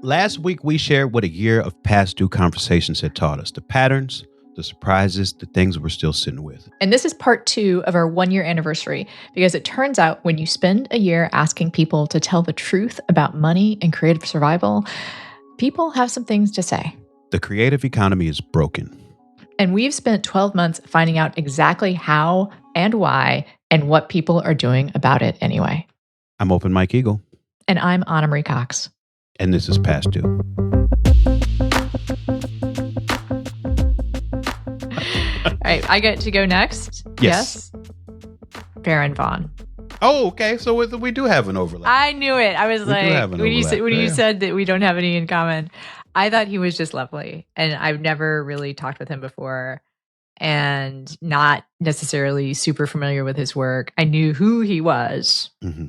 Last week, we shared what a year of past due conversations had taught us, the patterns, the surprises, the things we're still sitting with. And this is part 2 of our 1-year anniversary, because it turns out when you spend a year asking people to tell the truth about money and creative survival, people have some things to say. The creative economy is broken. And we've spent 12 months finding out exactly how and why and what people are doing about it anyway. I'm Open Mike Eagle. And I'm Anna Marie Cox. And this is Past Due. All right, I get to go next? Yes. Baron Vaughn. Oh, okay. So we do have an overlap. I knew it. I was when you said that we don't have any in common, I thought he was just lovely. And I've never really talked with him before and not necessarily super familiar with his work. I knew who he was. Mm-hmm.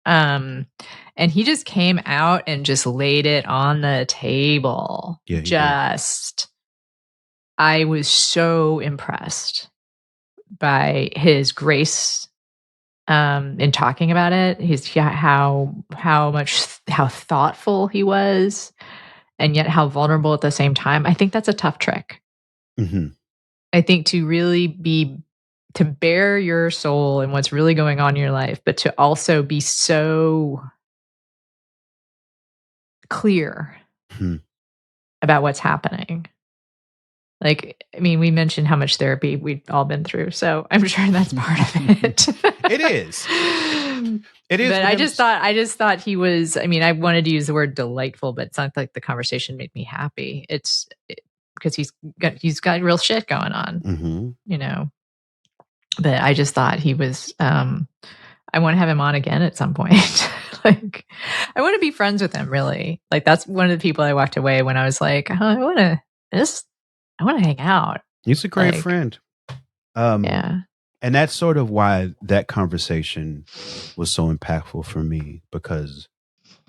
And he just came out and just laid it on the table. Yeah, I was so impressed by his grace in talking about it. How thoughtful he was, and yet how vulnerable at the same time. I think that's a tough trick. Mm-hmm. I think to bare your soul and what's really going on in your life, but to also be so clear about what's happening. Like, I mean, we mentioned how much therapy we've all been through, so I'm sure that's part of it. It is. It is. But I just thought he was, I mean, I wanted to use the word delightful, but it's not like the conversation made me happy. Because he's got real shit going on, you know. But I just thought he was, I want to have him on again at some point. Like, I want to be friends with him, really. Like, that's one of the people I walked away when I was like, I want to hang out. He's a great friend. Yeah. And that's sort of why that conversation was so impactful for me, because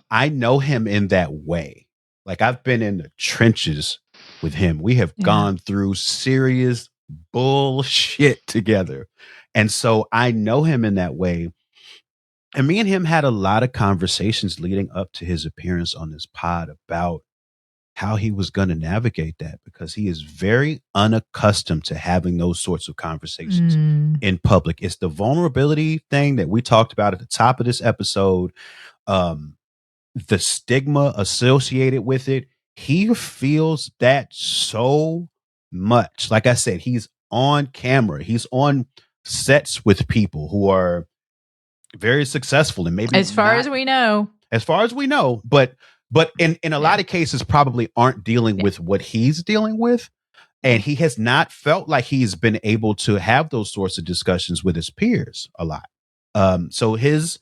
I know him in that way. Like, I've been in the trenches with him. We have gone through serious bullshit together. And so I know him in that way. And me and him had a lot of conversations leading up to his appearance on this pod about how he was going to navigate that, because he is very unaccustomed to having those sorts of conversations in public. It's the vulnerability thing that we talked about at the top of this episode, the stigma associated with it. He feels that so much. Like I said, he's on camera. He's on sets with people who are very successful, and maybe as far as we know, but in a lot of cases probably aren't dealing with what he's dealing with. And he has not felt like he's been able to have those sorts of discussions with his peers a lot. So his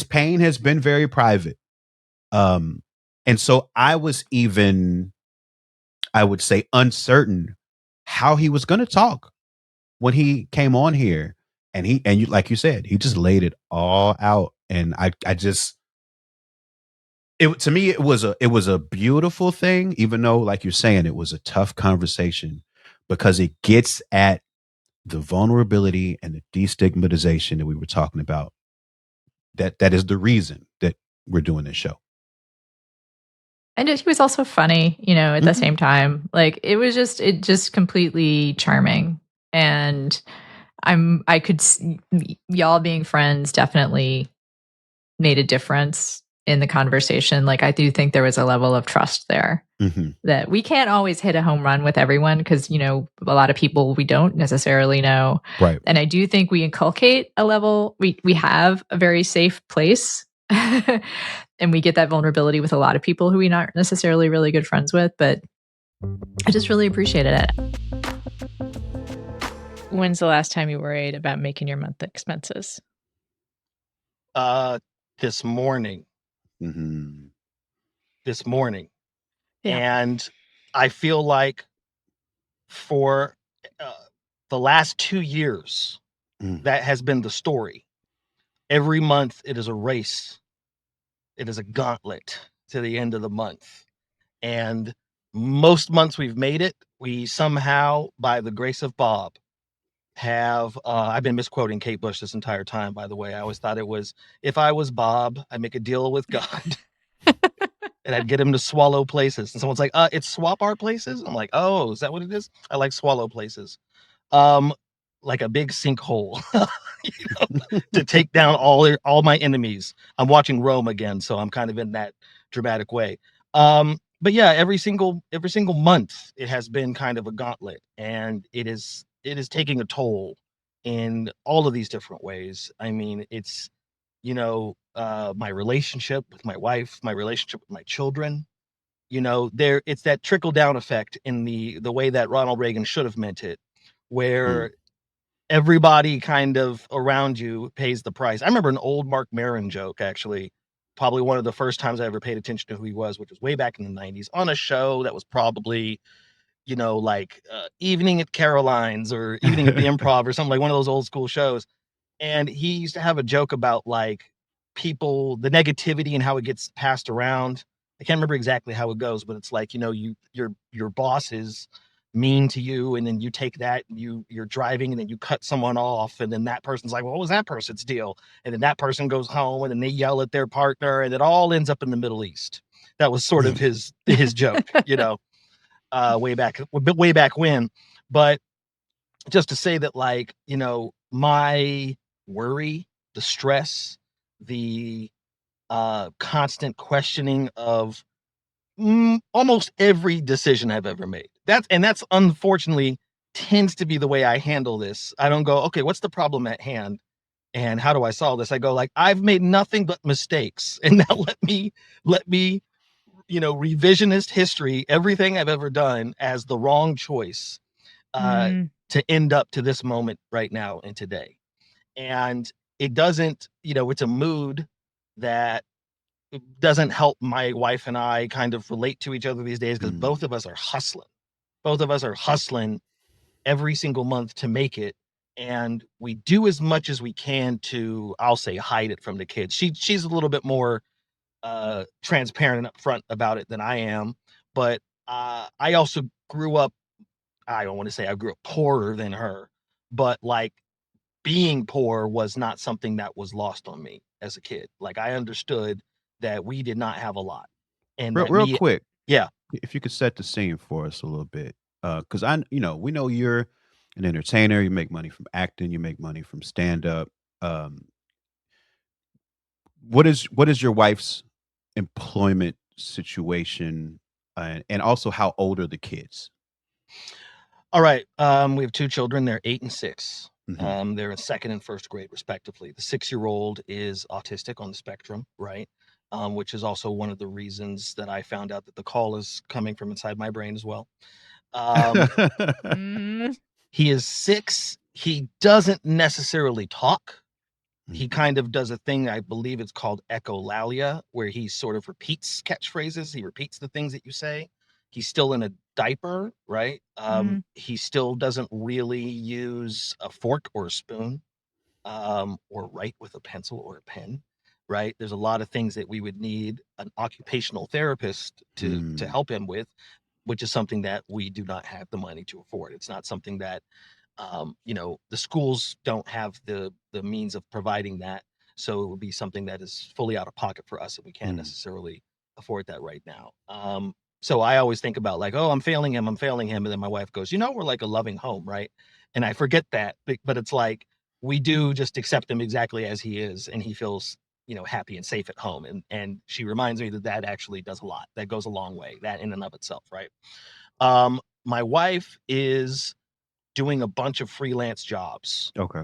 pain has been very private. And so I was even, I would say, uncertain how he was going to talk when he came on here. And you, like you said, he just laid it all out. And to me, it was a beautiful thing, even though, like you're saying, it was a tough conversation, because it gets at the vulnerability and the destigmatization that we were talking about. That is the reason that we're doing this show. And he was also funny, you know, at the same time. Like, it just completely charming. And y'all being friends definitely made a difference in the conversation. Like, I do think there was a level of trust there that we can't always hit a home run with everyone, because, you know, a lot of people we don't necessarily know. Right. And I do think we inculcate a level, we have a very safe place and we get that vulnerability with a lot of people who we're not necessarily really good friends with, but I just really appreciated it. When's the last time you worried about making your monthly expenses? This morning. This morning. Yeah. And I feel like for the last 2 years, that has been the story. Every month it is a race. It is a gauntlet to the end of the month. And most months we've made it. We somehow, by the grace of Bob, have I've been misquoting Kate Bush this entire time, by the way. I always thought it was, if I was Bob, I'd make a deal with God and I'd get him to swallow places. And someone's like, it's swap our places. I'm like, oh, is that what it is? I like swallow places. Like a big sinkhole, to take down all my enemies. I'm watching Rome again, so I'm kind of in that dramatic way. But yeah, every single month it has been kind of a gauntlet, and it is taking a toll in all of these different ways. I mean, it's my relationship with my wife, my relationship with my children. It's that trickle down effect in the way that Ronald Reagan should have meant it, where everybody kind of around you pays the price. I remember an old Mark Maron joke, actually, probably one of the first times I ever paid attention to who he was, which was way back in the 90s on a show that was probably, like Evening at Caroline's or Evening at the Improv or something, like one of those old school shows. And he used to have a joke about like people, the negativity and how it gets passed around. I can't remember exactly how it goes, but it's like, your boss is mean to you, and then you take that, you're driving, and then you cut someone off, and then that person's like, well, what was that person's deal? And then that person goes home, and then they yell at their partner, and it all ends up in the Middle East. That was sort of his joke, way back when. But just to say that, like, my worry, the stress, the constant questioning of almost every decision I've ever made. That's unfortunately tends to be the way I handle this. I don't go, okay, what's the problem at hand? And how do I solve this? I go like, I've made nothing but mistakes. And now let me, revisionist history, everything I've ever done as the wrong choice to end up to this moment right now and today. And it doesn't, it's a mood that doesn't help my wife and I kind of relate to each other these days, because both of us are hustling. Both of us are hustling every single month to make it. And we do as much as we can to, I'll say, hide it from the kids. She's a little bit more transparent and upfront about it than I am. But I also grew up, I don't want to say I grew up poorer than her, but like being poor was not something that was lost on me as a kid. Like I understood that we did not have a lot, and that real quick, yeah, if you could set the scene for us a little bit, because we know you're an entertainer. You make money from acting. You make money from stand up. Um, what is your wife's employment situation, and also how old are the kids? All right. We have two children. They're 8 and 6. Mm-hmm. They're in second and first grade, respectively. The 6-year-old is autistic on the spectrum, right? Which is also one of the reasons that I found out that the call is coming from inside my brain as well. He is 6. He doesn't necessarily talk. He kind of does a thing, I believe it's called echolalia, where he sort of repeats catchphrases. He repeats the things that you say. He's still in a diaper, right? He still doesn't really use a fork or a spoon, or write with a pencil or a pen, right? There's a lot of things that we would need an occupational therapist to help him with, which is something that we do not have the money to afford. It's not something that the schools don't have the means of providing that, so it would be something that is fully out of pocket for us, and we can't necessarily afford that right now. So I always think about like, oh, I'm failing him, and then my wife goes, we're like a loving home, right? And I forget that, but it's like we do just accept him exactly as he is, and he feels happy and safe at home, and she reminds me that actually does a lot. That goes a long way, that in and of itself, right? My wife is doing a bunch of freelance jobs. Okay.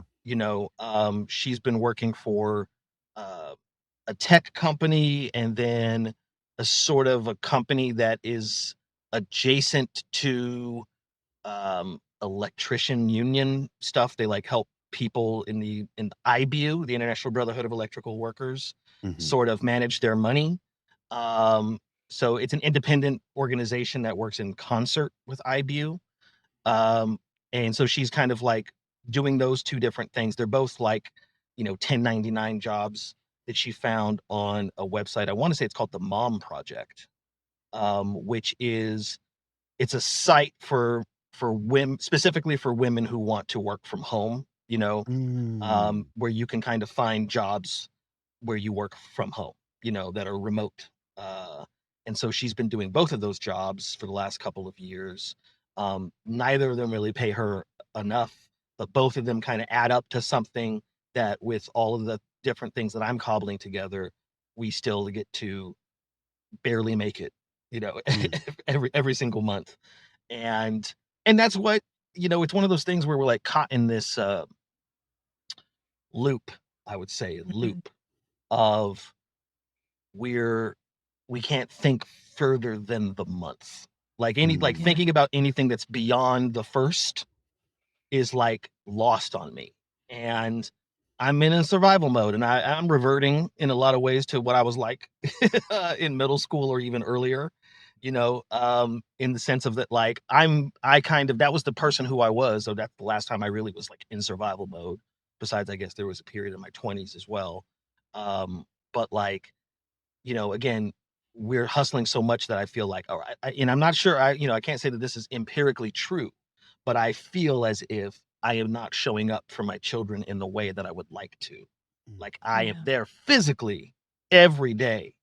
She's been working for a tech company, and then a sort of a company that is adjacent to electrician union stuff. They like help people in the IBU, the International Brotherhood of Electrical Workers, sort of manage their money. So it's an independent organization that works in concert with IBU. And so she's kind of like doing those two different things. They're both like, 1099 jobs that she found on a website. I want to say it's called the Mom Project, which is, it's a site for women, specifically for women who want to work from home, where you can kind of find jobs where you work from home, that are remote, and And so she's been doing both of those jobs for the last couple of years. Neither of them really pay her enough, but both of them kind of add up to something that, with all of the different things that I'm cobbling together, we still get to barely make it, every single month. And that's what, it's one of those things where we're like caught in this loop, I would say, loop of we can't think further than the month. Like thinking about anything that's beyond the first is like lost on me. And I'm in a survival mode, and I'm reverting in a lot of ways to what I was like in middle school or even earlier, in the sense of that, like, that was the person who I was. So that's the last time I really was like in survival mode. Besides, I guess there was a period in my 20s as well. But like, again, we're hustling so much that I feel like, all right, and I'm not sure, I can't say that this is empirically true, but I feel as if I am not showing up for my children in the way that I would like to. Like, I am there physically every day,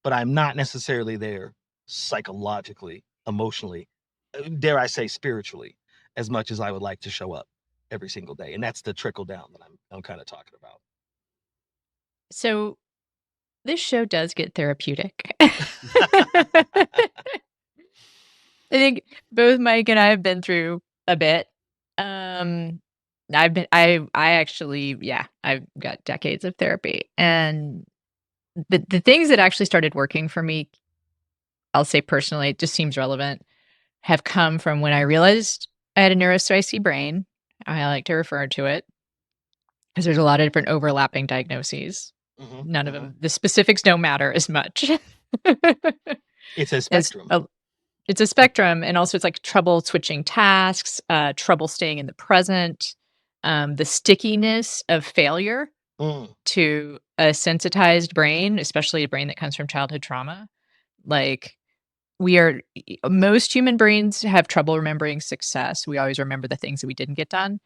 but I'm not necessarily there psychologically, emotionally, dare I say spiritually, as much as I would like to show up every single day. And that's the trickle down that I'm kind of talking about. So this show does get therapeutic. I think both Mike and I have been through a bit. I actually, I've got decades of therapy, and the things that actually started working for me, I'll say personally, it just seems relevant, have come from when I realized I had a neurospicy brain. I like to refer to it because there's a lot of different overlapping diagnoses. None of them, the specifics don't matter as much. It's a spectrum. It's a spectrum, and also it's like trouble switching tasks, trouble staying in the present, the stickiness of failure to a sensitized brain, especially a brain that comes from childhood trauma. Like, most human brains have trouble remembering success. We always remember the things that we didn't get done.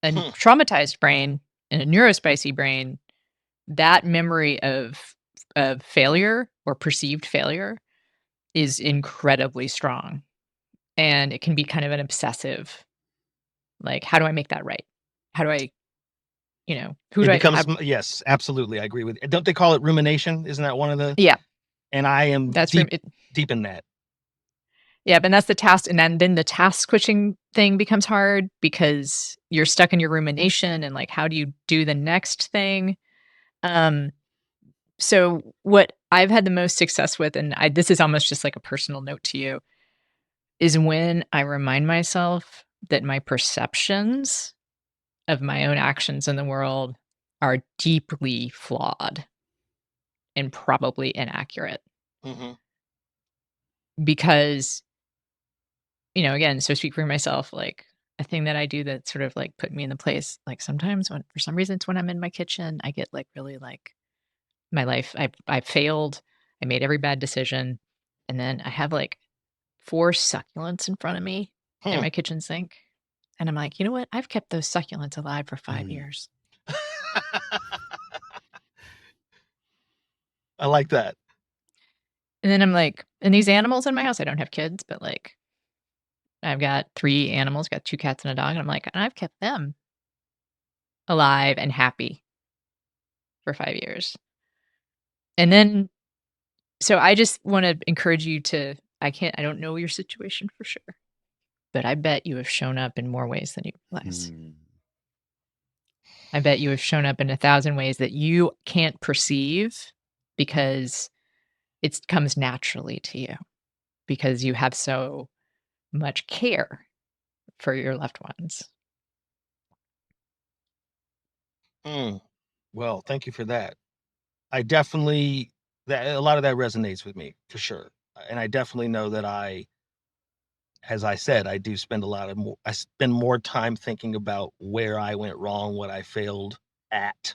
A traumatized brain and a neurospicy brain, that memory of failure or perceived failure is incredibly strong. And it can be kind of an obsessive, like, how do I make that right? How do I, yes, absolutely. I agree with it. Don't they call it rumination? Isn't that one of the? Yeah. And I am deep in that. Yeah, but that's the task. And then the task switching thing becomes hard because you're stuck in your rumination and like, how do you do the next thing? So what I've had the most success with, and this is almost just like a personal note to you, is when I remind myself that my perceptions of my own actions in the world are deeply flawed and probably inaccurate. Because, again, so speak for myself, like, a thing that I do that sort of like put me in the place, like, sometimes when, for some reason, it's when I'm in my kitchen, I get like really like my life, I failed, I made every bad decision, and then I have like 4 succulents in front of me in my kitchen sink, and I'm like, you know what? I've kept those succulents alive for 5 years. I like that. And then I'm like, and these animals in my house, I don't have kids, but like, I've got 3 animals, got 2 cats and a dog, and I'm like, and I've kept them alive and happy for 5 years. And then, so I just want to encourage you to, I don't know your situation for sure, but I bet you have shown up in more ways than you realize. I bet you have shown up in 1,000 ways that you can't perceive because it comes naturally to you, because you have so much care for your loved ones. Well, thank you for that. I definitely, a lot of that resonates with me for sure. And I definitely know that as I said, I do spend I spend more time thinking about where I went wrong, what I failed at.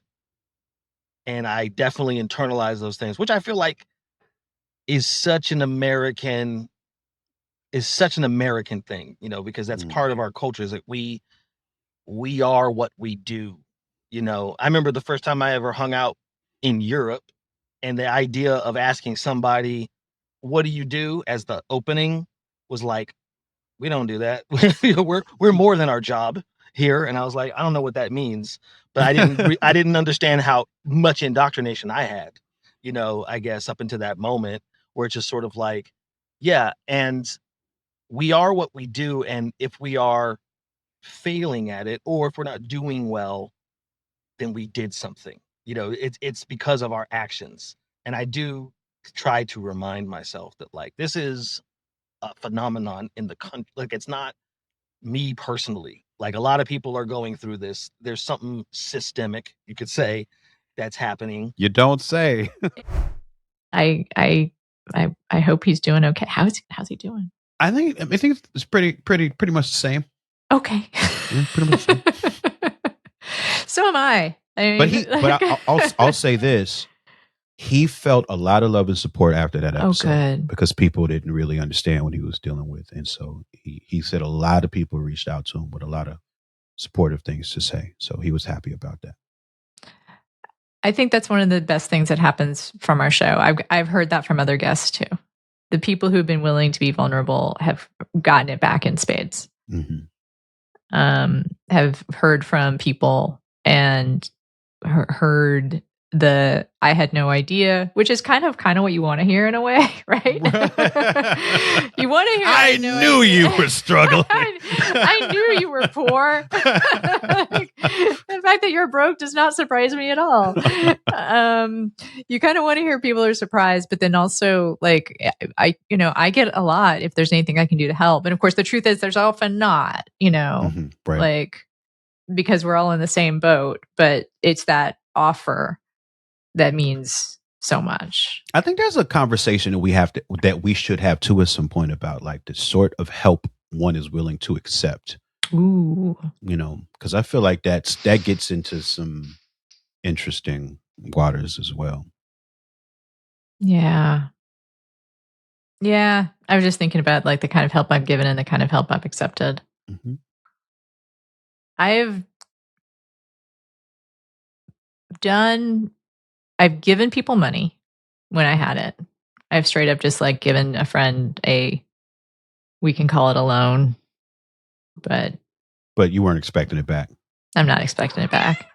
And I definitely internalize those things, which I feel like is such an American thing, because that's part of our culture, is that we are what we do. I remember the first time I ever hung out in Europe, and the idea of asking somebody what do you do? As the opening was like, we don't do that. we're more than our job here. And I was like, I don't know what that means, but I didn't understand how much indoctrination I had, I guess up until that moment where it's just sort of like, yeah. And we are what we do. And if we are failing at it, or if we're not doing well, then we did something, it's because of our actions. And I do try to remind myself that like, this is a phenomenon in the country. Like, it's not me personally. Like, a lot of people are going through this. There's something systemic, you could say, that's happening. You don't say. I hope he's doing okay. How's he doing? I think it's pretty much the same. Okay. Yeah, pretty much the same. So am I. But I'll say this. He felt a lot of love and support after that episode. Oh, good. Because people didn't really understand what he was dealing with. And so he said a lot of people reached out to him with a lot of supportive things to say. So he was happy about that. I think that's one of the best things that happens from our show. I've heard that from other guests too. The people who've been willing to be vulnerable have gotten it back in spades. Mm-hmm. Have heard from people and heard I had no idea, which is kind of what you want to hear in a way, right? You want to hear, I knew you were struggling. I knew you were poor. The fact that you're broke does not surprise me at all. You kind of want to hear people are surprised, but then also like, I get a lot if there's anything I can do to help. And of course, the truth is there's often not, mm-hmm, right. Like, because we're all in the same boat, but it's that offer that means so much. I think there's a conversation that we should have too at some point about like the sort of help one is willing to accept. Ooh. Because I feel like that gets into some interesting waters as well. Yeah. Yeah. I was just thinking about like the kind of help I've given and the kind of help I've accepted. Mm-hmm. I've given people money when I had it. I've straight up just like given a friend we can call it a loan, but you weren't expecting it back. I'm not expecting it back.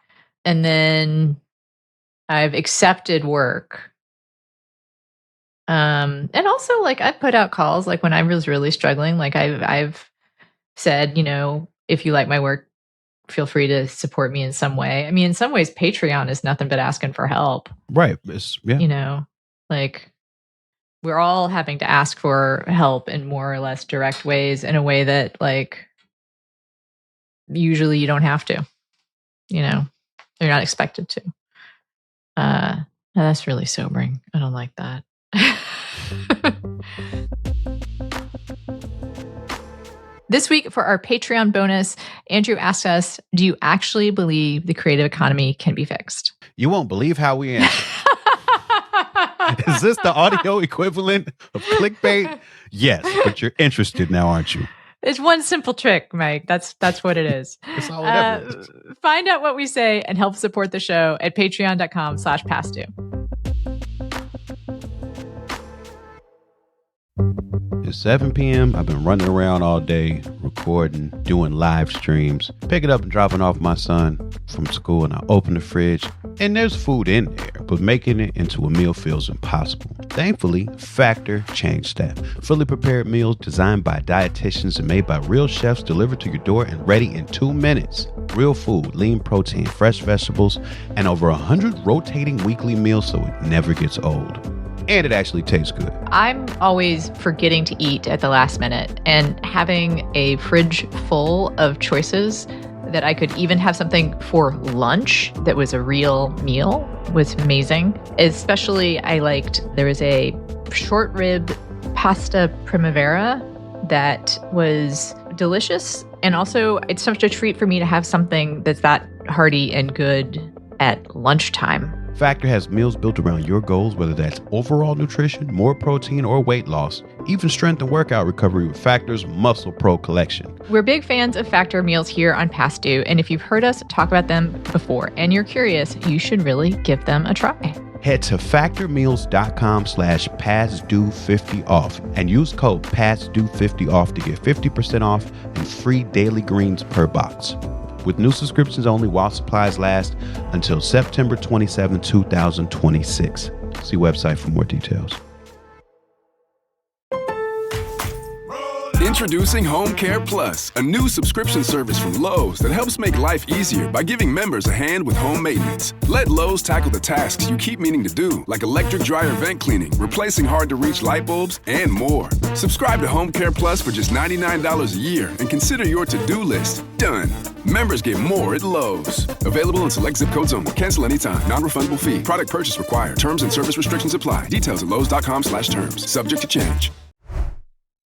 And then I've accepted work. And also like I've put out calls like when I was really struggling, like I've said, if you like my work, feel free to support me in some way. I mean, in some ways, Patreon is nothing but asking for help. Right. Yeah. Like we're all having to ask for help in more or less direct ways in a way that like usually you don't have to, you're not expected to. That's really sobering. I don't like that. This week for our Patreon bonus, Andrew asked us, do you actually believe the creative economy can be fixed? You won't believe how we answer. Is this the audio equivalent of clickbait? Yes, but you're interested now, aren't you? It's one simple trick, Mike. That's what it is. That's all it ever is. Find out what we say and help support the show at patreon.com/pastdue. It's 7 p.m. I've been running around all day, recording, doing live streams, picking up and dropping off my son from school, and I open the fridge, and there's food in there, but making it into a meal feels impossible. Thankfully, Factor changed that. Fully prepared meals designed by dietitians and made by real chefs delivered to your door and ready in 2 minutes. Real food, lean protein, fresh vegetables, and over 100 rotating weekly meals so it never gets old. And it actually tastes good. I'm always forgetting to eat at the last minute, and having a fridge full of choices that I could even have something for lunch that was a real meal was amazing. Especially there was a short rib pasta primavera that was delicious. And also it's such a treat for me to have something that's that hearty and good at lunchtime. Factor has meals built around your goals, whether that's overall nutrition, more protein, or weight loss. Even strength and workout recovery with Factor's Muscle Pro collection. We're big fans of Factor meals here on Past Due, and if you've heard us talk about them before and you're curious, you should really give them a try. Head to factormeals.com/PastDue50off and use code PastDue50off to get 50% off and free daily greens per box. With new subscriptions only while supplies last until September 27, 2026. See website for more details. Introducing Home Care Plus, a new subscription service from Lowe's that helps make life easier by giving members a hand with home maintenance. Let Lowe's tackle the tasks you keep meaning to do, like electric dryer vent cleaning, replacing hard-to-reach light bulbs, and more. Subscribe to Home Care Plus for just $99 a year and consider your to-do list done. Members get more at Lowe's. Available in select zip codes only. Cancel anytime. Non-refundable fee. Product purchase required. Terms and service restrictions apply. Details at lowes.com/terms. Subject to change.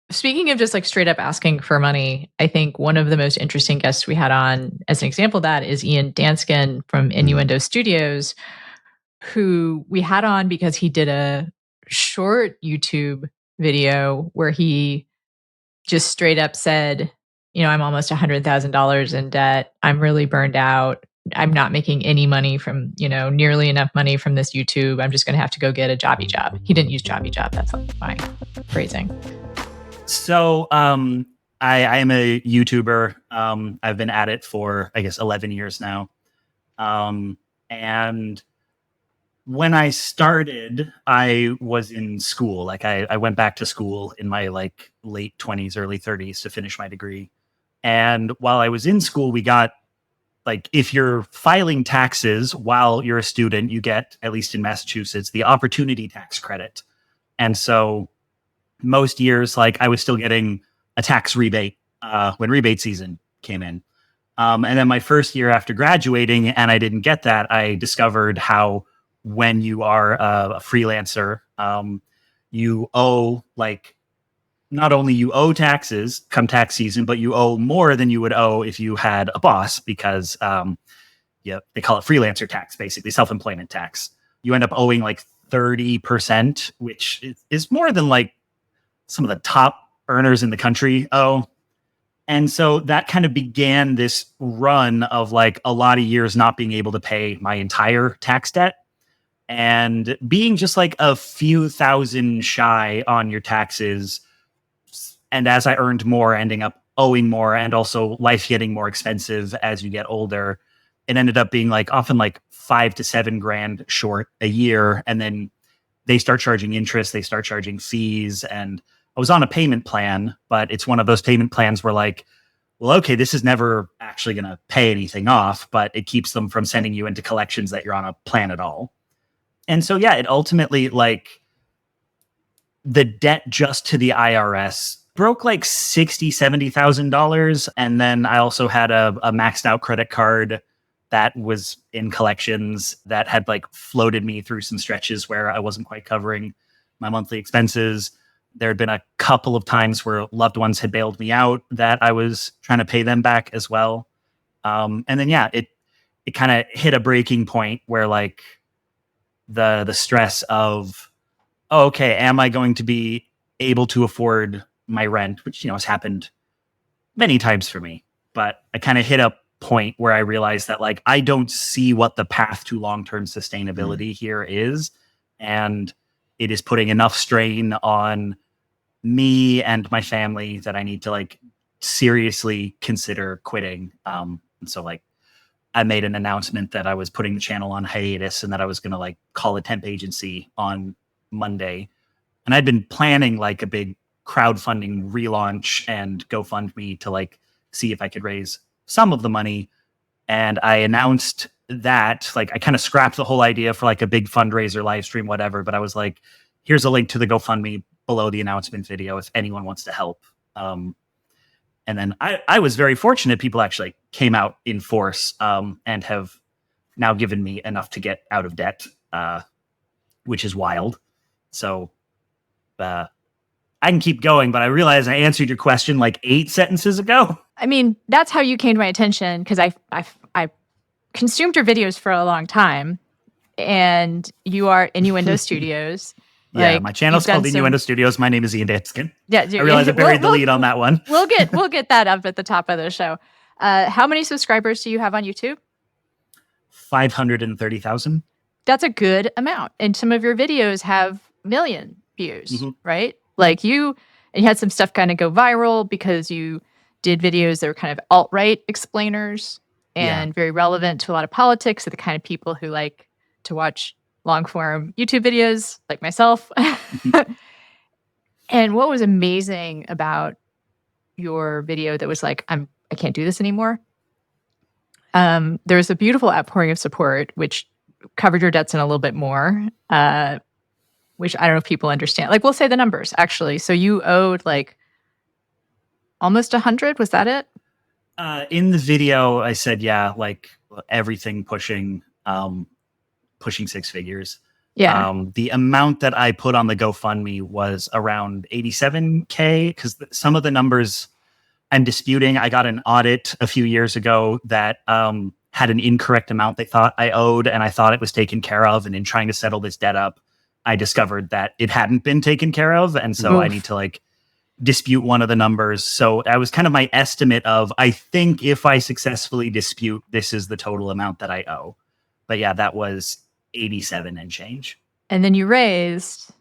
Speaking of just like straight up asking for money, I think one of the most interesting guests we had on as an example of that is Ian Danskin from Innuendo Studios, who we had on because he did a short YouTube video where he just straight up said, you know, I'm almost $100,000 in debt. I'm really burned out. I'm not making any money from, you know, nearly enough money from this YouTube. I'm just going to have to go get a jobby job. He didn't use jobby job. That's my phrasing. So I am a YouTuber. I've been at it for, I guess, 11 years now. And when I started, I was in school. Like I went back to school in my like late 20s, early 30s to finish my degree. And while I was in school, we got like, if you're filing taxes while you're a student, you get, at least in Massachusetts, the opportunity tax credit. And so most years, like I was still getting a tax rebate when rebate season came in. And then my first year after graduating, and I didn't get that, I discovered how when you are a freelancer, you owe like, not only you owe taxes come tax season, but you owe more than you would owe if you had a boss because they call it freelancer tax, basically self-employment tax. You end up owing like 30%, which is more than like some of the top earners in the country owe. And so that kind of began this run of like a lot of years not being able to pay my entire tax debt and being just like a few thousand shy on your taxes. And as I earned more, ending up owing more, and also life getting more expensive as you get older, it ended up being like often like $5,000 to $7,000 short a year. And then they start charging interest, they start charging fees. And I was on a payment plan, but it's one of those payment plans where like, well, okay, this is never actually going to pay anything off, but it keeps them from sending you into collections that you're on a plan at all. And so, yeah, it ultimately like the debt just to the IRS broke like $60,000, $70,000. And then I also had a maxed out credit card that was in collections that had like floated me through some stretches where I wasn't quite covering my monthly expenses. There had been a couple of times where loved ones had bailed me out that I was trying to pay them back as well. And then, yeah, it kind of hit a breaking point where like the stress of, oh, okay, am I going to be able to afford my rent, which, you know, has happened many times for me. But I kind of hit a point where I realized that like, I don't see what the path to long-term sustainability here is. And it is putting enough strain on me and my family that I need to like seriously consider quitting. And so like I made an announcement that I was putting the channel on hiatus and that I was going to like call a temp agency on Monday. And I'd been planning like a big crowdfunding relaunch and GoFundMe to like see if I could raise some of the money. And I announced that like I kind of scrapped the whole idea for like a big fundraiser live stream, whatever. But I was like, here's a link to the GoFundMe below the announcement video if anyone wants to help. And then I was very fortunate. People actually came out in force and have now given me enough to get out of debt, which is wild. So I can keep going, but I realize I answered your question like 8 sentences ago. I mean, that's how you came to my attention because I consumed your videos for a long time, and you are Innuendo Studios. Yeah, like, my channel's called Innuendo Studios. My name is Ian Danskin. Yeah, I realize I buried the lead on that one. We'll get that up at the top of the show. How many subscribers do you have on YouTube? 530,000. that's a good amount. And some of your videos have million views, right? Like you had some stuff kind of go viral because you did videos that were kind of alt-right explainers and very relevant to a lot of politics, to the kind of people who like to watch long-form YouTube videos like myself. And what was amazing about your video that was like, I can't do this anymore. There was a beautiful outpouring of support, which covered your debts in a little bit more, which I don't know if people understand. Like, we'll say the numbers, actually. So you owed like almost 100. Was that it? In the video, I said, like everything pushing 6 figures. Yeah. The amount that I put on the GoFundMe was around 87K, because some of the numbers I'm disputing. I got an audit a few years ago that had an incorrect amount they thought I owed, and I thought it was taken care of. And in trying to settle this debt up, I discovered that it hadn't been taken care of. And so I need to like dispute one of the numbers. So that was kind of my estimate of, I think if I successfully dispute, this is the total amount that I owe. But yeah, that was 87 and change. And then you raised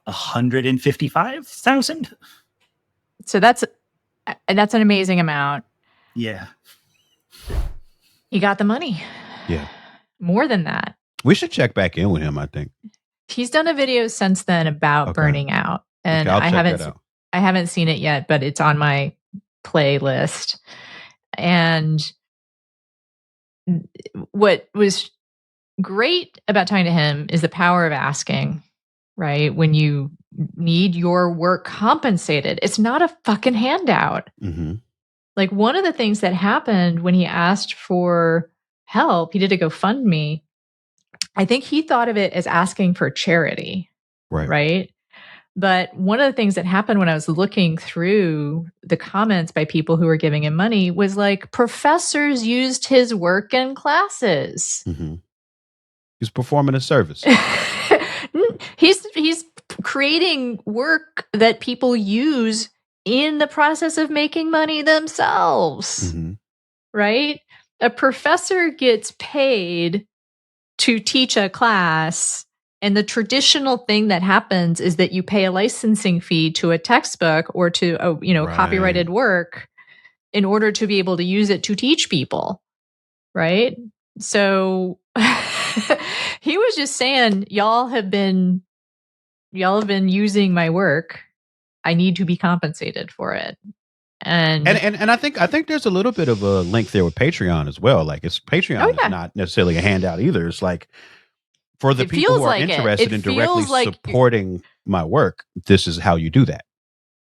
155,000. So that's an amazing amount. Yeah. You got the money. Yeah. More than that. We should check back in with him, I think. He's done a video since then about burning out. And I haven't seen it yet, but it's on my playlist. And what was great about talking to him is the power of asking, right? When you need your work compensated, it's not a fucking handout. Like, one of the things that happened when he asked for help, he did a GoFundMe. I think he thought of it as asking for charity. Right. But one of the things that happened when I was looking through the comments by people who were giving him money was like, professors used his work in classes. He's performing a service. He's creating work that people use in the process of making money themselves. Right? A professor gets paid to teach a class, and the traditional thing that happens is that you pay a licensing fee to a textbook or to a copyrighted work in order to be able to use it to teach people. Right? So he was just saying, y'all have been using my work. I need to be compensated for it. And I think there's a little bit of a link there with Patreon as well. Like, it's Patreon is not necessarily a handout either. It's like, for the people who are interested in directly supporting my work, this is how you do that.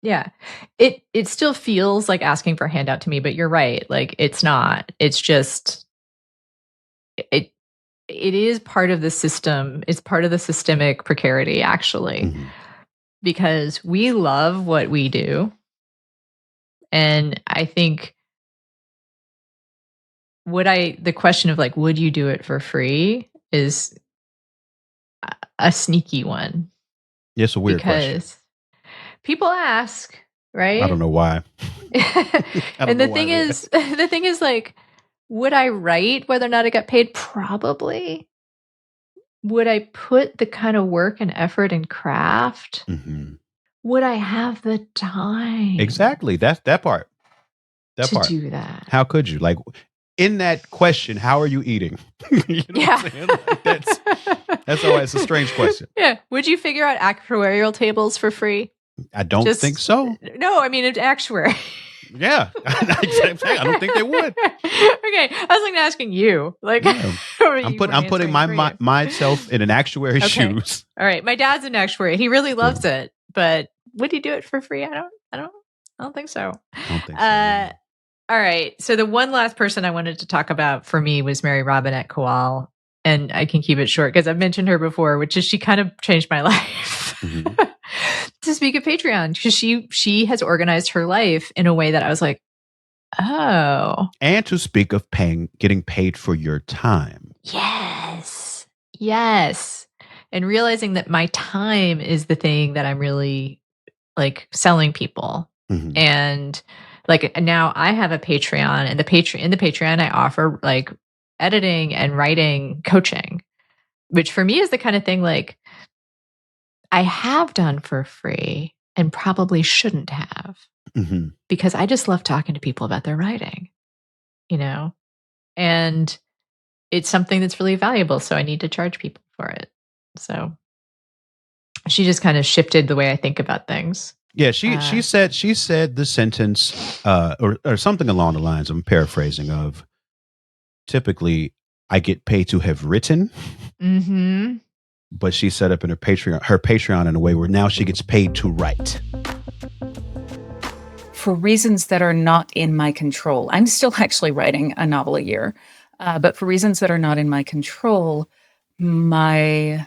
Yeah. It still feels like asking for a handout to me, but you're right. Like, it's not. It's just it is part of the system. It's part of the systemic precarity, actually. Because we love what we do. And I think the question of like, would you do it for free is a sneaky one. Yeah, it's a weird question. Because people ask, right? I don't know why. And the thing is like, would I write whether or not I got paid? Probably. Would I put the kind of work and effort and craft? Would I have the time? Exactly. That's that part. To do that. How could you? Like, in that question, how are you eating? You know what I'm saying? Like, that's always a strange question. Yeah. Would you figure out actuarial tables for free? I don't think so. No, I mean, it's actuary. Yeah. I don't think they would. Okay. I was like asking you. Like, I'm putting myself in an actuary's shoes. All right. My dad's an actuary. He really loves it. But would he do it for free? I don't think so. I don't think so. All right. So the one last person I wanted to talk about for me was Mary Robinette Kowal. And I can keep it short because I've mentioned her before, which is she kind of changed my life. To speak of Patreon, because she has organized her life in a way that I was like, oh. And to speak of getting paid for your time. Yes. And realizing that my time is the thing that I'm really like selling people. And like, now I have a Patreon, and in the Patreon I offer like editing and writing coaching. which for me is the kind of thing like I have done for free and probably shouldn't have, because I just love talking to people about their writing, and it's something that's really valuable. So I need to charge people for it. So she just kind of shifted the way I think about things. Yeah, she said the sentence or something along the lines, I'm paraphrasing, of typically I get paid to have written. But she set up in her Patreon in a way where now she gets paid to write. For reasons that are not in my control. I'm still actually writing a novel a year. But for reasons that are not in my control, my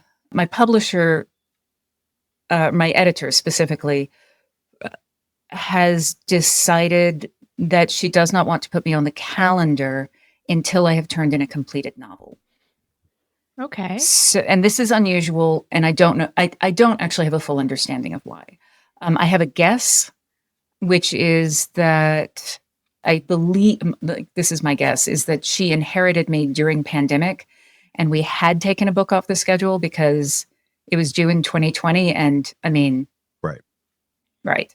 publisher, my editor specifically, has decided that she does not want to put me on the calendar until I have turned in a completed novel. Okay. So, and this is unusual, and I don't know. I don't actually have a full understanding of why. I have a guess, which is that I believe, this is my guess, is that she inherited me during pandemic, and we had taken a book off the schedule because it was due in 2020, and I mean, right.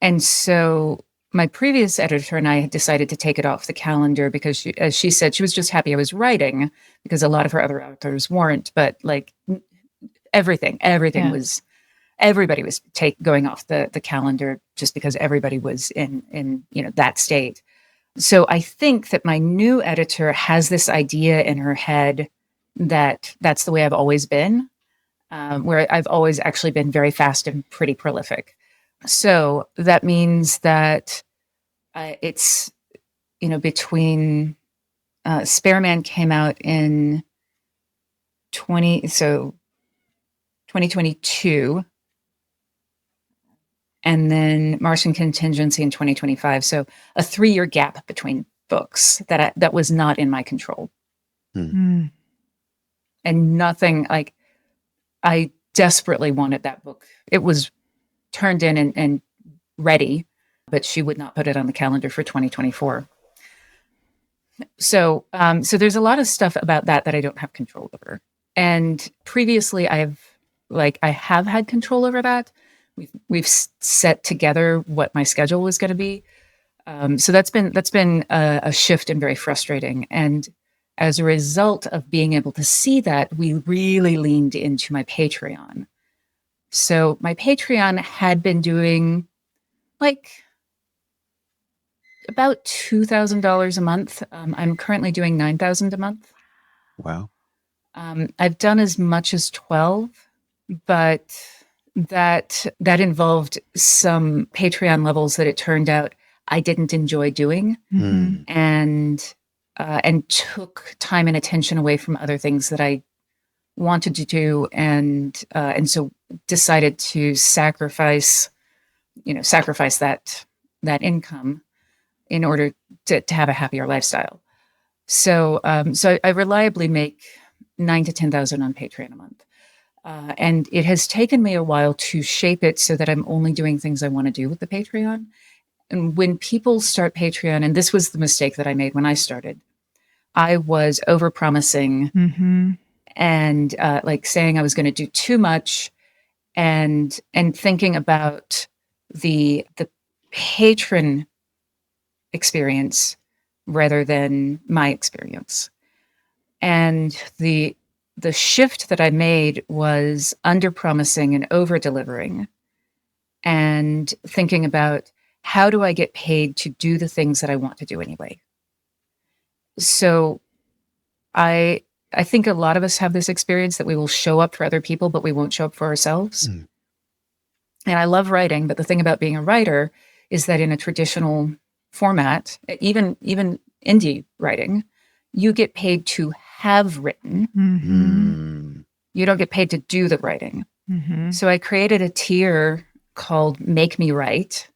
And so my previous editor and I had decided to take it off the calendar because she, as she said, she was just happy I was writing because a lot of her other authors weren't. But like everything was, everybody was going off the calendar just because everybody was in that state. So I think that my new editor has this idea in her head that that's the way I've always been, where I've always actually been very fast and pretty prolific. So that means that it's, between Spareman came out in 2022, and then Martian Contingency in 2025. So a 3-year gap between books that was not in my control. And nothing, like, I desperately wanted that book. It was turned in and ready, but she would not put it on the calendar for 2024. So there's a lot of stuff about that I don't have control over. And previously I have had control over that. We've set together what my schedule was going to be. So that's been a shift and very frustrating. And as a result of being able to see that, we really leaned into my Patreon. So my Patreon had been doing about $2,000 a month. I'm currently doing $9,000 a month. Wow. I've done as much as 12, but that involved some Patreon levels that it turned out I didn't enjoy doing, and took time and attention away from other things that I wanted to do, and so decided to sacrifice that income in order to have a happier lifestyle. So I reliably make $9,000 to $10,000 on Patreon a month. And it has taken me a while to shape it so that I'm only doing things I want to do with the Patreon. And when people start Patreon, and this was the mistake that I made when I started, I was overpromising and saying I was going to do too much, and thinking about the patron experience rather than my experience. And the shift that I made was under-promising and over-delivering, and thinking about how do I get paid to do the things that I want to do anyway. So I think a lot of us have this experience that we will show up for other people, but we won't show up for ourselves. And I love writing, but the thing about being a writer is that in a traditional format, even indie writing, you get paid to have written. You don't get paid to do the writing. So I created a tier called Make Me Write.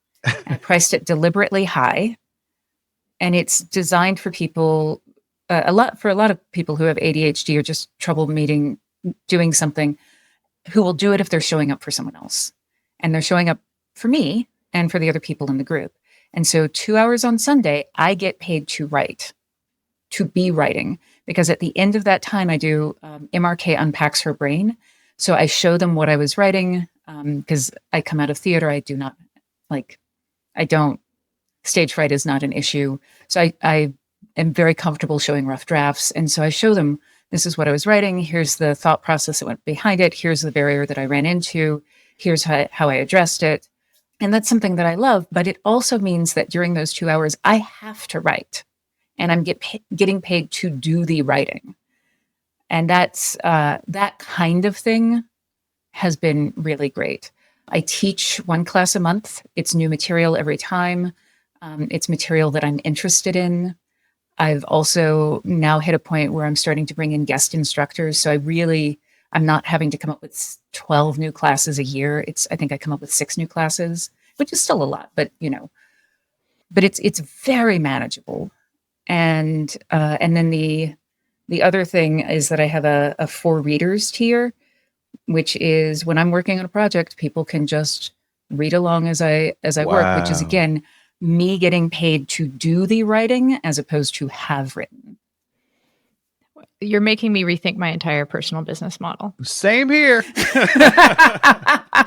I priced it deliberately high, and it's designed for people, a lot of people who have ADHD or just trouble doing something, who will do it if they're showing up for someone else, and they're showing up for me and for the other people in the group. And so 2 hours on Sunday, I get paid to write to be writing, because at the end of that time, I do MRK unpacks her brain. So I show them what I was writing, because I come out of theater. Stage fright is not an issue. So I am very comfortable showing rough drafts. And so I show them, this is what I was writing. Here's the thought process that went behind it. Here's the barrier that I ran into. Here's how I addressed it. And that's something that I love. But it also means that during those 2 hours, I have to write. And I'm getting paid to do the writing. And that's that kind of thing has been really great. I teach one class a month. It's new material every time. It's material that I'm interested in. I've also now hit a point where I'm starting to bring in guest instructors. So I'm not having to come up with 12 new classes a year. I think I come up with 6 new classes, which is still a lot, but it's very manageable. And then the other thing is that I have a for readers tier, which is when I'm working on a project, people can just read along as I work, which is again, me getting paid to do the writing as opposed to have written. You're making me rethink my entire personal business model. Same here.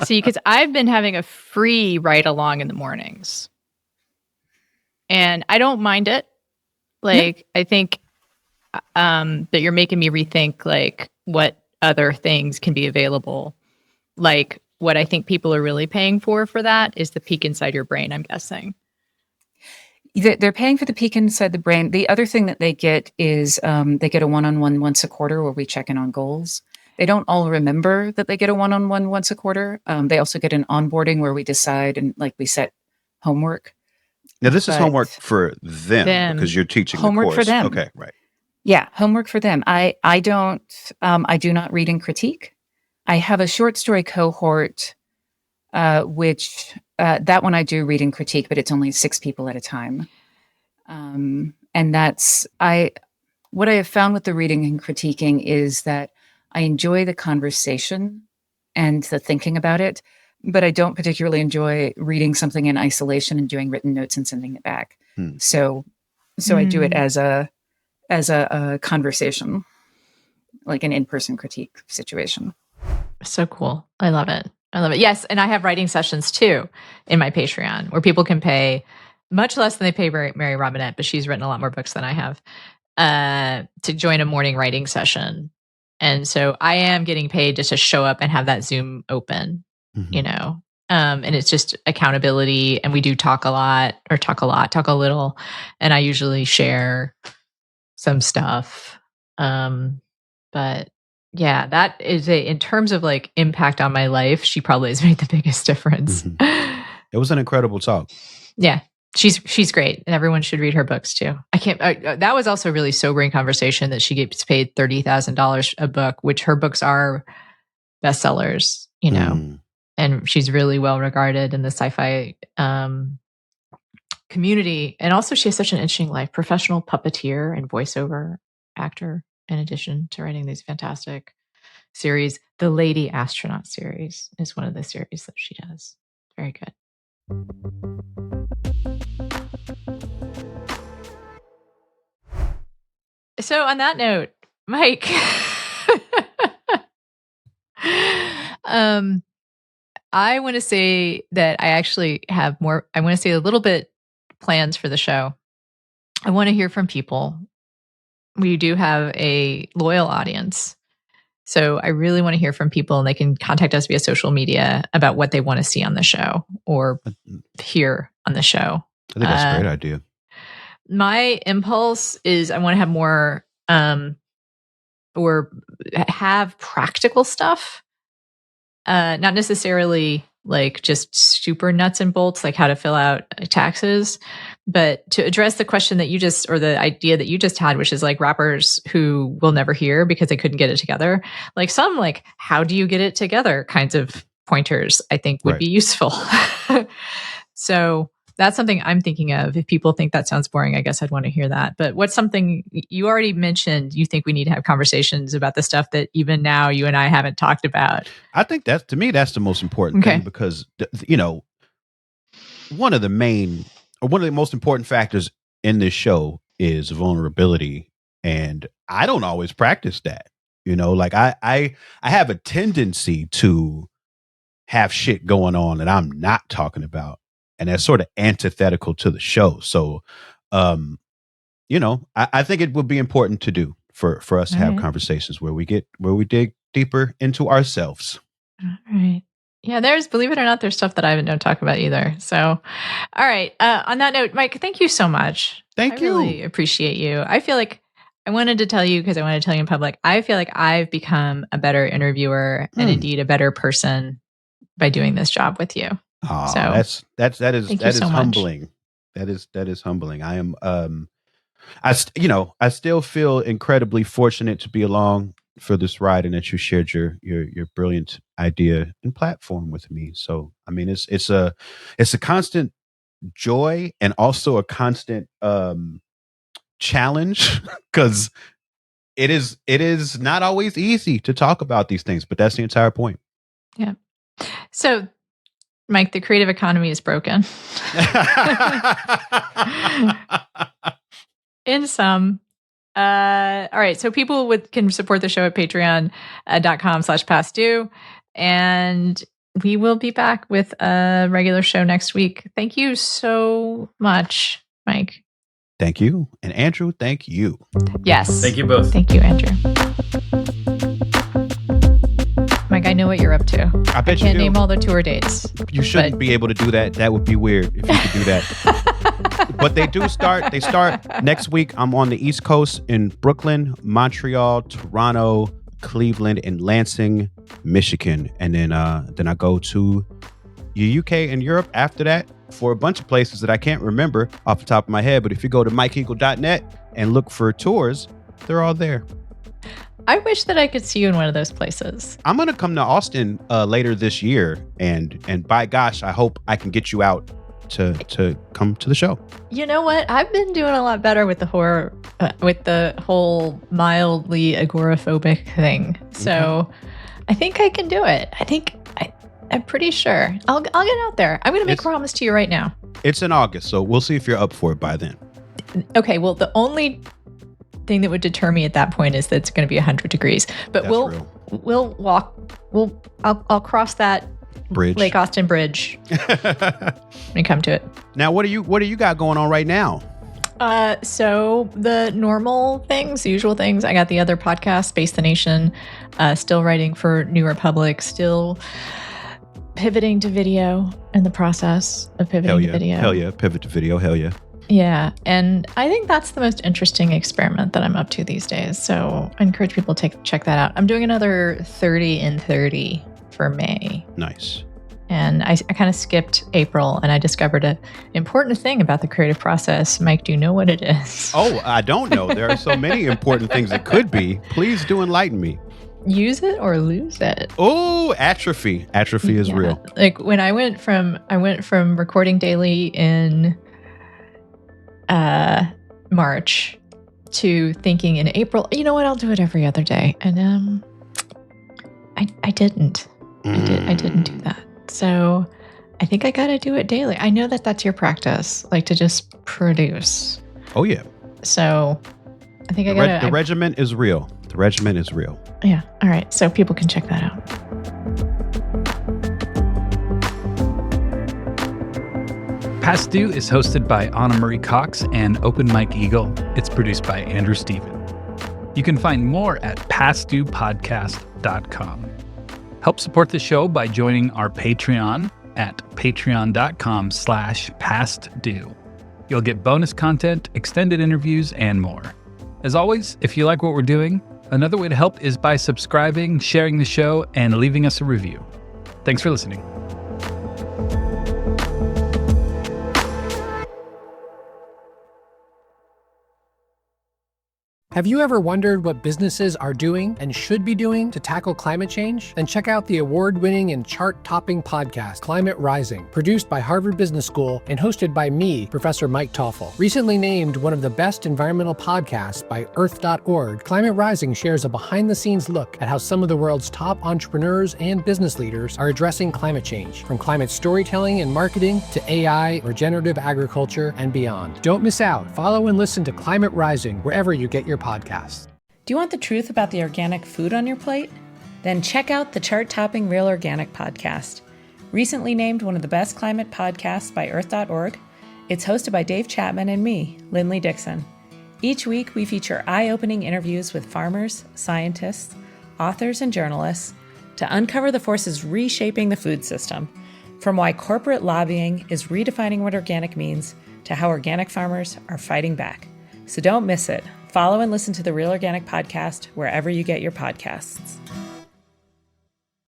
See, because I've been having a free ride along in the mornings. And I don't mind it. I think that you're making me rethink what other things can be available. What I think people are really paying for that is the peek inside your brain, I'm guessing. They're paying for the peek inside the brain. The other thing that they get is they get a one-on-one once a quarter where we check in on goals. They don't all remember that they get a one-on-one once a quarter. They also get an onboarding where we decide and we set homework. Now, this is homework for them because you're teaching homework the course. For them. Okay, right. Yeah, homework for them. I do not read and critique. I have a short story cohort, which that one I do read and critique, but it's only 6 people at a time. And what I have found with the reading and critiquing is that I enjoy the conversation and the thinking about it, but I don't particularly enjoy reading something in isolation and doing written notes and sending it back. So I do it as a conversation, like an in-person critique situation. So cool. I love it. Yes. And I have writing sessions too in my Patreon where people can pay much less than they pay Mary Robinette, but she's written a lot more books than I have, to join a morning writing session. And so I am getting paid just to show up and have that Zoom open, and it's just accountability. And we do talk a little. And I usually share some stuff. But yeah, that is in terms of impact on my life, she probably has made the biggest difference. It was an incredible talk. Yeah. She's great, and everyone should read her books too. That was also a really sobering conversation that she gets paid $30,000 a book, which her books are bestsellers, and she's really well regarded in the sci-fi community. And also she has such an interesting life, professional puppeteer and voiceover actor, in addition to writing these fantastic series. The Lady Astronaut series is one of the series that she does. Very good. So on that note, Mike, I want to say that I actually have more, I want to say a little bit plans for the show. I want to hear from people. We do have a loyal audience. So I really want to hear from people, and they can contact us via social media about what they want to see on the show or hear on the show. I think that's a great idea. My impulse is I want to have more or have practical stuff. Not necessarily just super nuts and bolts, like how to fill out taxes, but to address the question that or the idea that you just had, which is rappers who will never hear because they couldn't get it together. Some how do you get it together kinds of pointers, I think would be useful. So that's something I'm thinking of. If people think that sounds boring, I guess I'd want to hear that. But what's something you already mentioned you think we need to have conversations about, the stuff that even now you and I haven't talked about? I think that's the most important thing, because, one of the most important factors in this show is vulnerability And I don't always practice that. You know, like I have a tendency to have shit going on that I'm not talking about. And that's sort of antithetical to the show. So, you know, I think it would be important to do for us to have conversations where we dig deeper into ourselves. All right. Yeah, believe it or not, there's stuff that I don't talk about either. So, all right. On that note, Mike, thank you so much. Thank you. I really appreciate you. I feel like I wanted to tell you because I wanted to tell you in public. I feel like I've become a better interviewer and indeed a better person by doing this job with you. Oh, so that is humbling. That is humbling. I am I still feel incredibly fortunate to be along for this ride and that you shared your brilliant idea and platform with me. So I mean it's a constant joy and also a constant challenge because it is not always easy to talk about these things, but that's the entire point. Yeah. So Mike, the creative economy is broken. In some. All right. So people can support the show at patreon.com/pastdue. And we will be back with a regular show next week. Thank you so much, Mike. Thank you. And Andrew, thank you. Yes. Thank you both. Thank you, Andrew. Mike, I know what you're up to. I bet you can't do. Name all the tour dates. You shouldn't be able to do that. That would be weird if you could do that. But they do start. They start next week. I'm on the East Coast in Brooklyn, Montreal, Toronto, Cleveland, and Lansing, Michigan. And then I go to the UK and Europe after that for a bunch of places that I can't remember off the top of my head. But if you go to mikeeagle.net and look for tours, they're all there. I wish that I could see you in one of those places. I'm going to come to Austin later this year. And by gosh, I hope I can get you out to come to the show. You know what? I've been doing a lot better with the horror, with the whole mildly agoraphobic thing. So I think I can do it. I'm pretty sure. I'll get out there. I'm going to make a promise to you right now. It's in August, so we'll see if you're up for it by then. Okay. Well, the only thing that would deter me at that point is that it's going to be 100 degrees. But we'll walk. I'll cross that bridge, Lake Austin Bridge, when you come to it. Now, what do you got going on right now? So the normal things, the usual things. I got the other podcast, Space the Nation, still writing for New Republic, still pivoting to video in the process of pivoting to video. Hell yeah. Pivot to video. Hell yeah. Yeah. And I think that's the most interesting experiment that I'm up to these days. So I encourage people to check that out. I'm doing another 30 in 30 for May. Nice. And I kind of skipped April and I discovered an important thing about the creative process. Mike, do you know what it is? Oh, I don't know. There are so many important things it could be. Please do enlighten me. Use it or lose it. Oh, atrophy. Atrophy is real. Like when I went from recording daily in March to thinking in April, you know what, I'll do it every other day. And I didn't. I didn't do that. So I think I got to do it daily. I know that that's your practice, like to just produce. Oh yeah. So I think the regimen is real. The regimen is real. Yeah. All right. So people can check that out. Past Due is hosted by Anna Marie Cox and Open Mike Eagle. It's produced by Andrew Stephen. You can find more at pastduepodcast.com. Help support the show by joining our Patreon at patreon.com/pastdue. You'll get bonus content, extended interviews, and more. As always, if you like what we're doing, another way to help is by subscribing, sharing the show, and leaving us a review. Thanks for listening. Have you ever wondered what businesses are doing and should be doing to tackle climate change? Then check out the award-winning and chart-topping podcast, Climate Rising, produced by Harvard Business School and hosted by me, Professor Mike Toffel. Recently named one of the best environmental podcasts by Earth.org, Climate Rising shares a behind-the-scenes look at how some of the world's top entrepreneurs and business leaders are addressing climate change, from climate storytelling and marketing to AI, regenerative agriculture, and beyond. Don't miss out. Follow and listen to Climate Rising wherever you get your podcasts. podcasts. Do you want the truth about the organic food on your plate? Then check out the chart-topping Real Organic podcast. Recently named one of the best climate podcasts by Earth.org, it's hosted by Dave Chapman and me, Lindley Dixon. Each week, we feature eye-opening interviews with farmers, scientists, authors, and journalists to uncover the forces reshaping the food system, from why corporate lobbying is redefining what organic means to how organic farmers are fighting back. So don't miss it. Follow and listen to the Real Organic podcast wherever you get your podcasts.